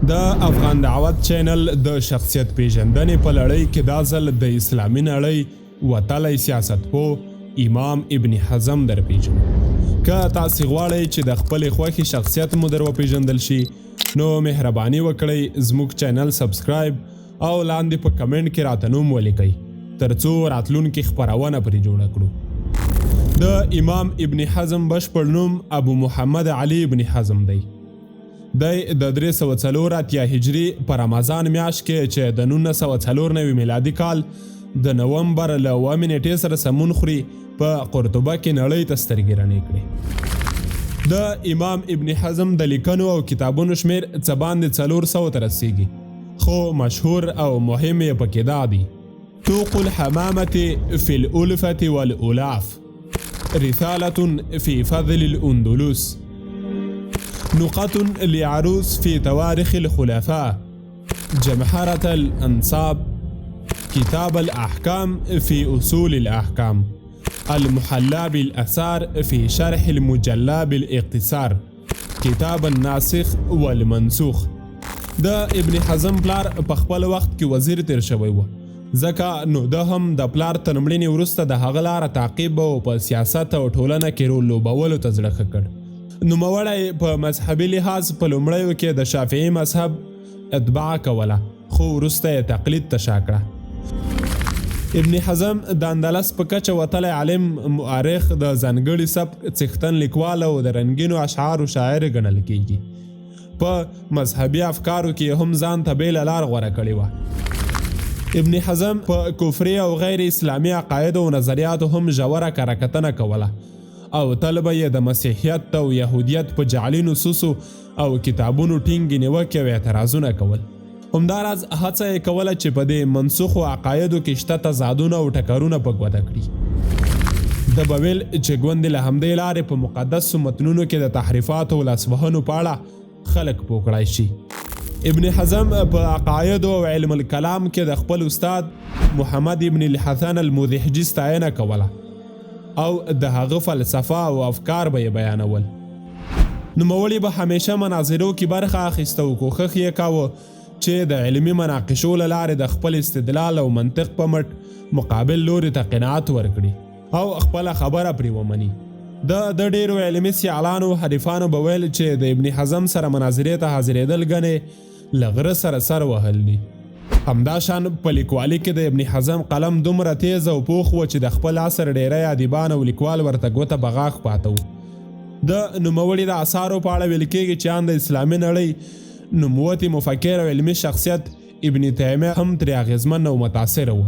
د افغان دعوت چینل د شخصیت پیژندنې په لړۍ کې دا ځل د اسلامي نړۍ وتلی سیاستپوه امام ابن حزم در پیژنو. که تاسې غواړئ چې د خپلې خوښې شخصیت مو در وپیژندل شي نو مهرباني وکړئ زموږ چینل سبسکرایب او لاندې په کمنټ کې راته نوم ولیکئ ترڅو راتلونکي خپرونه پرې جوړه کړو. د امام ابن حزم بشپړ نوم ابو محمد علي ابن حزم دی. دی د 304 هجری په رمضان میاشت کې چې د 1994 میلادي کال د نومبر له 1 نیټې سره سمون خوري په قرطبه کې نړۍ ته سترګې رڼې کړې. د امام ابن حزم د لیکنو او کتابونو شمیر څه باندې 400 ته رسیږي، خو مشهور او مهم یې پکې دا دي: طوق الحمامة في الألفة والألاف، رسالة في فضل الأندلس، نقط لعروس في تواريخ الخلفاء، جمحرة الأنصاب، كتاب الأحكام في أصول الأحكام، المحلى بالأثار في شرح المجلى بالاقتصار، كتاب الناسخ والمنسوخ. د ابن حزم پلار په خپل وخت کې وزیر تیر شوی و، ځکه نو د هم د پلار تر مړینې وروسته د هغه لاره تعقیب او په سیاست او ټولنه کې رول لوبولو ته زړه ښه کړ. نوموړی په مذهبي لحاظ په لومړیو کې د شافعي مذهب اتباع کوله، خو وروسته یې تقلید ته شا کړه. ابن حزم د اندلس په کچه وتلی عالم، مؤرخ، د ځانګړي سبک څښتن لیکوال او د رنګینو اشعارو شاعر ګڼل کیږي. په مذهبي افکارو کې هم ځان ته بیله لار غوره کړې وه. ابن حزم په کفري او غیر اسلامي عقایدو او نظریاتو هم ژوره کره کتنه کوله او تل به یې د مسیحیت او یهودیت په جعلي نصوصو او کتابونو ټینګې نیوکې او اعتراضونه کول. همداراز هڅه یې کوله چې په دې منسوخو عقایدو کې شته تضادونه او ټکرونه په ګوته کړي. ده به ویل چې ګوندې له همدې لارې په مقدسو متنونو کې د تحریفاتو او لاسوهنو په اړه خلک پوه کړای شي. ابن حزم په عقایدو او علم الکلام کې د خپل استاد محمد ابن الحسن المذهجي ستاینه کوله او د هغه فلسفه او افکار به یې بیانول. نوموړي به همیشه مناظرو کې برخه اخیسته او کوښښ یې کاوه چې د علمي مناقشو له لارې د خپل استدلال او منطق په مټ مقابل لوري ته قناعت ورکړي او خپله خبره پرې ومني. د ډیرو علمي سیالانو حریفانو به ویل چې د ابن حزم سره مناظرې ته حاضرېدل ګنې له غره سره سر وهل دي. همداشان په لیکوالي کې د ابن حزم قلم دومره تیز او پوخ و چې د خپل عصر ډیری ادیبان او لیکوال ورته ګوته په غاښ پاته و. د نوموړي د اثارو په اړه ویل کېږي چې ان د اسلامي نړۍ نوموتی مفکر او علمي شخصیت ابن تیمیه هم ترې اغېزمن او متاثره و.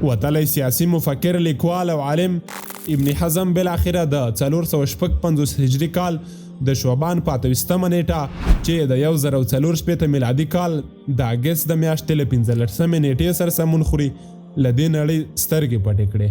وتلی سیاسي مفکر، لیکوال او عالم ابن حزم بالاخره د 455 هجري کال د شعبان په 28مه نیټه چې د 1040 میلادي کال د اګست د میاشتې له 15مې نیټې سره سمون خوري له دې نړۍ سترګې پټې کړې.